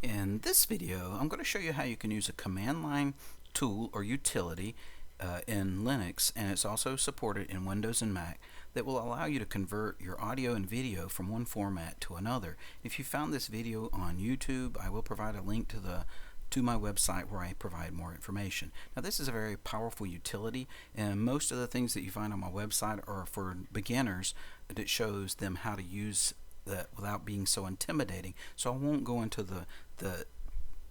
In this video, I'm going to show you how you can use a command line tool or utility in Linux, and it's also supported in Windows and Mac, that will allow you to convert your audio and video from one format to another. If you found this video on YouTube, I will provide a link to my website where I provide more information. Now, this is a very powerful utility, and most of the things that you find on my website are for beginners. That shows them how to use that without being so intimidating. So I won't go into the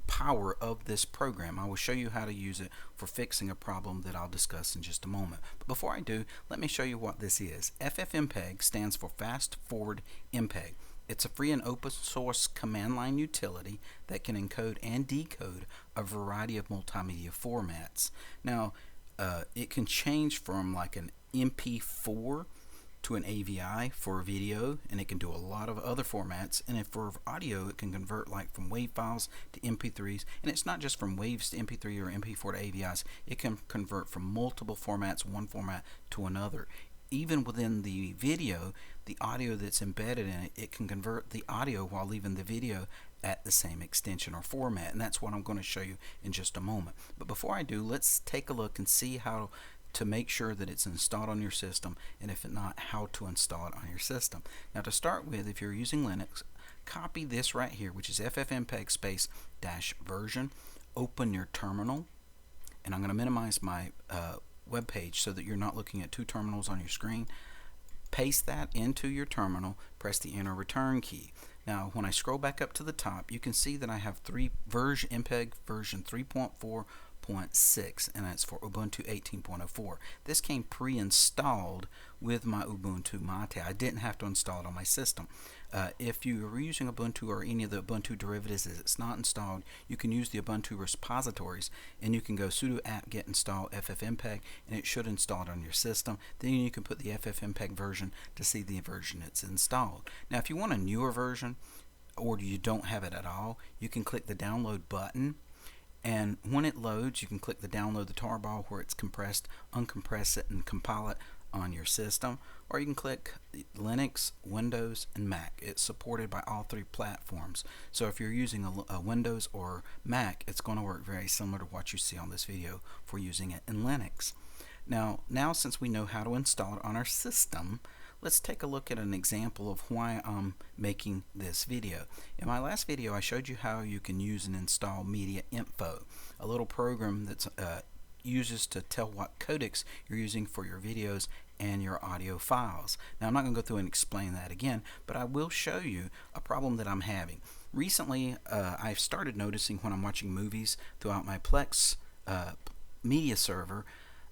power of this program. I will show you how to use it for fixing a problem that I'll discuss in just a moment. But before I do, let me show you what this is. FFmpeg stands for Fast Forward MPEG. It's a free and open source command line utility that can encode and decode a variety of multimedia formats. Now, it can change from like an MP4 to an AVI for video, and it can do a lot of other formats. And if for audio, it can convert like from WAV files to MP3s, and it's not just from WAVs to MP3 or MP4 to AVIs. It can convert from multiple formats, one format to another. Even within the video, the audio that's embedded in it, it can convert the audio while leaving the video at the same extension or format, and that's what I'm going to show you in just a moment. But before I do, let's take a look and see how to make sure that it's installed on your system, and if not, how to install it on your system. Now, to start with, if you're using Linux, copy this right here, which is FFmpeg space -version. Open your terminal, and I'm going to minimize my web page so that you're not looking at two terminals on your screen. Paste that into your terminal, press the enter return key. Now, when I scroll back up to the top, you can see that I have MPEG version 3.4.6, and that's for Ubuntu 18.04. This came pre-installed with my Ubuntu Mate. I didn't have to install it on my system. If you are using Ubuntu or any of the Ubuntu derivatives and it's not installed, you can use the Ubuntu repositories, and you can go sudo apt get install FFmpeg, and it should install it on your system. Then you can put the FFmpeg version to see the version it's installed. Now, if you want a newer version, or you don't have it at all, you can click the download button, and when it loads, you can click the download the tarball where it's compressed, uncompress it, and compile it on your system, or you can click Linux, Windows, and Mac. It's supported by all three platforms. So if you're using a Windows or Mac, it's going to work very similar to what you see on this video for using it in Linux. Now since we know how to install it on our system, let's take a look at an example of why I'm making this video. In my last video, I showed you how you can use and install Media Info, a little program that's uses to tell what codecs you're using for your videos and your audio files. Now, I'm not going to go through and explain that again, but I will show you a problem that I'm having. Recently, I've started noticing when I'm watching movies throughout my Plex media server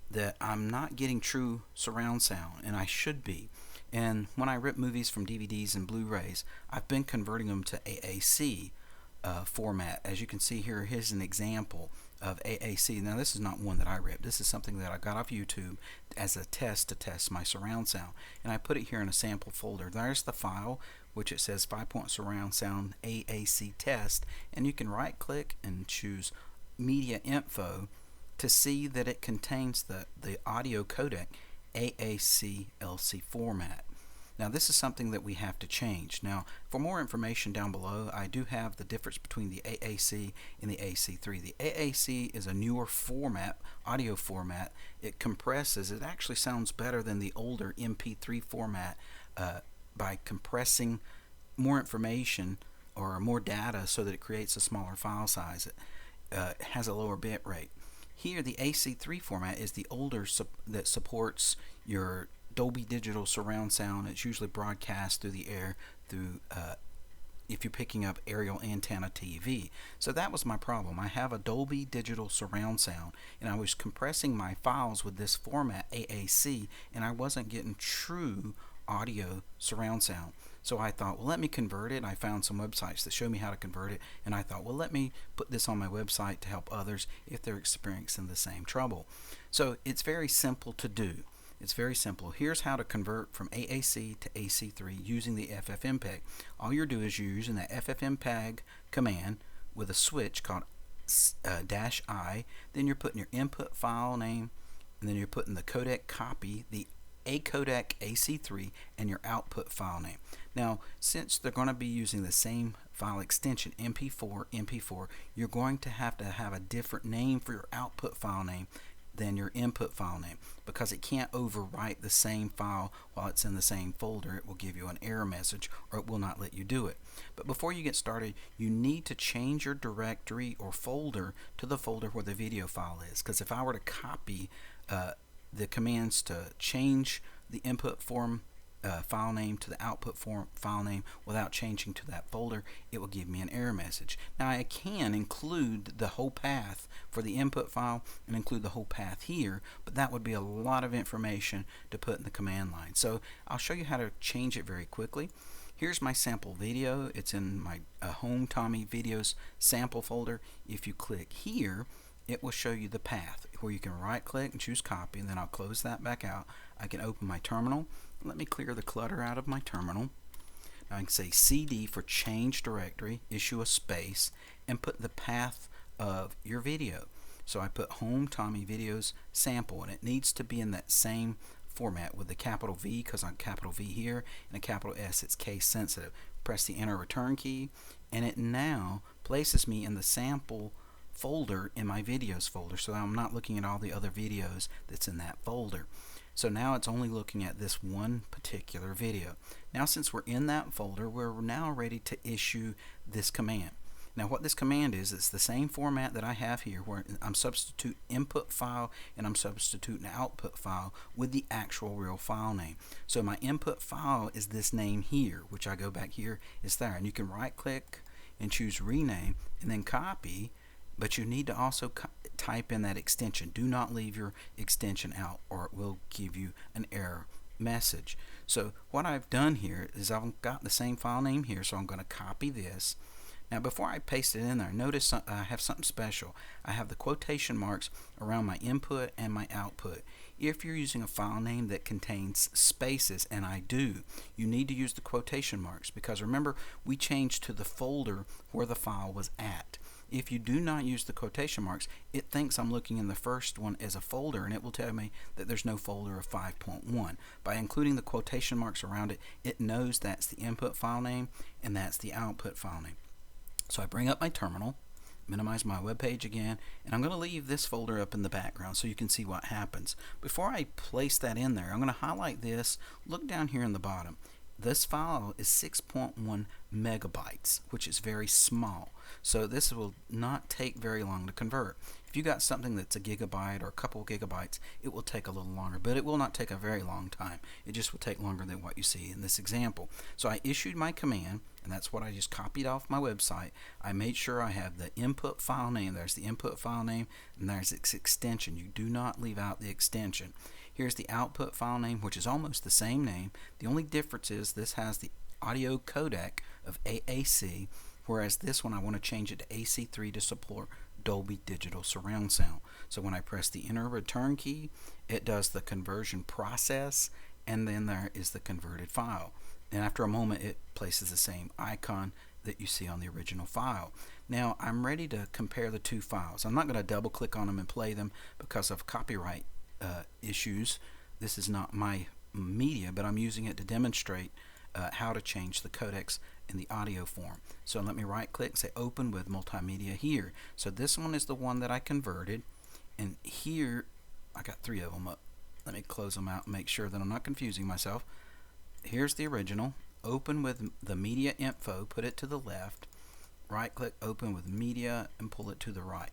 that I'm not getting true surround sound, and I should be. And when I rip movies from DVDs and Blu-rays, I've been converting them to AAC format. As you can see here, here's an example of AAC. Now, this is not one that I ripped. This is something that I got off YouTube as a test to test my surround sound, and I put it here in a sample folder. There's the file, which it says 5-point surround sound AAC test, and you can right click and choose Media Info to see that it contains the audio codec AAC LC format. Now, this is something that we have to change. Now, for more information down below, I do have the difference between the AAC and the AC3. The AAC is a newer format, audio format. It compresses. It actually sounds better than the older MP3 format by compressing more information or more data so that it creates a smaller file size. It has a lower bit rate. Here, the AC3 format is the older that supports your Dolby Digital surround sound. It's usually broadcast through the air through if you're picking up aerial antenna TV. So that was my problem. I have a Dolby Digital surround sound, and I was compressing my files with this format AAC, and I wasn't getting true audio surround sound. So I thought, well, let me convert it. I found some websites that show me how to convert it, and I thought, well, let me put this on my website to help others if they're experiencing the same trouble. So it's very simple to do. It's very simple. Here's how to convert from AAC to AC3 using the FFmpeg. All you're doing is you're using that FFmpeg command with a switch called -I. Then you're putting your input file name, and then you're putting the codec copy, the A codec AC3, and your output file name. Now, since they're going to be using the same file extension, MP4, you're going to have a different name for your output file name than your input file name, because it can't overwrite the same file while it's in the same folder. It will give you an error message, or it will not let you do it. But before you get started, you need to change your directory or folder to the folder where the video file is, because if I were to copy the commands to change the input form file name to the output form file name without changing to that folder, it will give me an error message. Now I can include the whole path for the input file and include the whole path here, but that would be a lot of information to put in the command line. So I'll show you how to change it very quickly. Here's my sample video. It's in my Home Tommy Videos sample folder. If you click here, it will show you the path where you can right click and choose copy, and then I'll close that back out. I can open my terminal. Let me clear the clutter out of my terminal. Now I can say CD for change directory, issue a space, and put the path of your video. So I put Home Tommy Videos sample, and it needs to be in that same format with the capital V, because I'm capital V here, and a capital S, it's case sensitive. Press the enter return key, and it now places me in the sample folder in my videos folder, so I'm not looking at all the other videos that's in that folder. So now it's only looking at this one particular video. Now since we're in that folder, we're now ready to issue this command. Now what this command is, it's the same format that I have here, where I'm substitute input file and I'm substituting output file with the actual real file name. So my input file is this name here, which I go back here, is there, and you can right click and choose rename and then copy. But you need to also type in that extension. Do not leave your extension out, or it will give you an error message. So what I've done here is I've got the same file name here, so I'm going to copy this. Now before I paste it in there, notice I have something special. I have the quotation marks around my input and my output. If you're using a file name that contains spaces, and I do, you need to use the quotation marks, because remember, we changed to the folder where the file was at. If you do not use the quotation marks, it thinks I'm looking in the first one as a folder, and it will tell me that there's no folder of 5.1. By including the quotation marks around it, it knows that's the input file name and that's the output file name. So I bring up my terminal, minimize my web page again, and I'm going to leave this folder up in the background so you can see what happens. Before I place that in there, I'm going to highlight this. Look down here in the bottom. This file is 6.1 megabytes, which is very small. So this will not take very long to convert. If you got something that's a gigabyte or a couple of gigabytes, it will take a little longer, but it will not take a very long time. It just will take longer than what you see in this example. So I issued my command, and that's what I just copied off my website. I made sure I have the input file name. There's the input file name, and there's its extension. You do not leave out the extension. Here's the output file name, which is almost the same name. The only difference is this has the audio codec of AAC, whereas this one I want to change it to AC3 to support Dolby Digital surround sound. So when I press the enter return key, it does the conversion process, and then there is the converted file. And after a moment, it places the same icon that you see on the original file. Now I'm ready to compare the two files. I'm not going to double click on them and play them because of copyright issues. This is not my media, but I'm using it to demonstrate how to change the codecs in the audio form. So let me right click and say open with multimedia here. So this one is the one that I converted, and here I got three of them up. Let me close them out and make sure that I'm not confusing myself. Here's the original. Open with the media info, put it to the left, right click, open with media, and pull it to the right.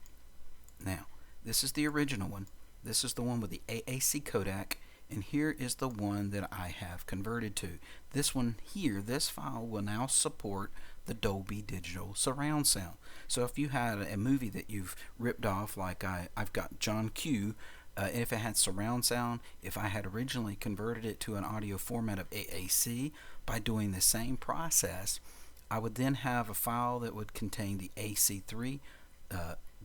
Now this is the original one. This is the one with the AAC codec, and here is the one that I have converted to. This one here, this file will now support the Dolby Digital surround sound. So if you had a movie that you've ripped off, like I've got John Q, if it had surround sound, if I had originally converted it to an audio format of AAC, by doing the same process, I would then have a file that would contain the AC3,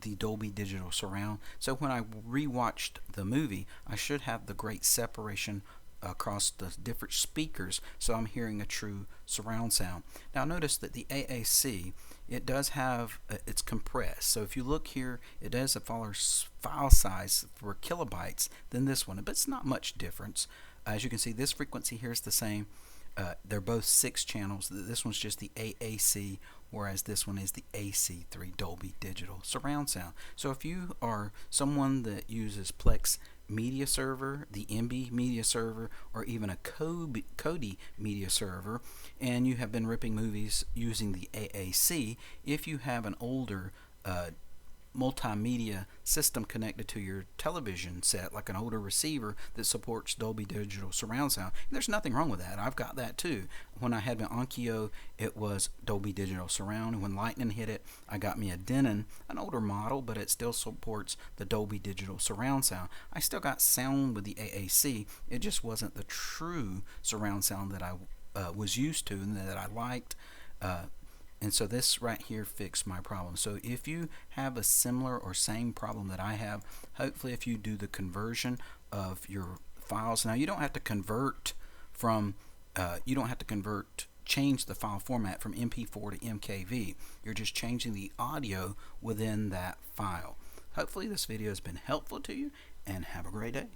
the Dolby Digital surround. So when I rewatched the movie, I should have the great separation across the different speakers, so I'm hearing a true surround sound. Now notice that the AAC, it does have it's compressed. So if you look here, it does a file size for kilobytes than this one, but it's not much difference. As you can see, this frequency here is the same. They're both 6 channels. This one's just the AAC whereas this one is the AC3 Dolby Digital surround sound. So if you are someone that uses Plex media server, the Emby media server, or even a Kodi media server, and you have been ripping movies using the AAC, if you have an older multimedia system connected to your television set, like an older receiver that supports Dolby Digital surround sound, there's nothing wrong with that. I've got that too. When I had my Onkyo, it was Dolby Digital surround, and when Lightning hit it, I got me a Denon, an older model, but it still supports the Dolby Digital surround sound. I still got sound with the AAC. It just wasn't the true surround sound that I was used to and that I liked. And so this right here fixed my problem. So if you have a similar or same problem that I have, hopefully if you do the conversion of your files, now you don't have to convert from, change the file format from MP4 to MKV. You're just changing the audio within that file. Hopefully this video has been helpful to you, and have a great day.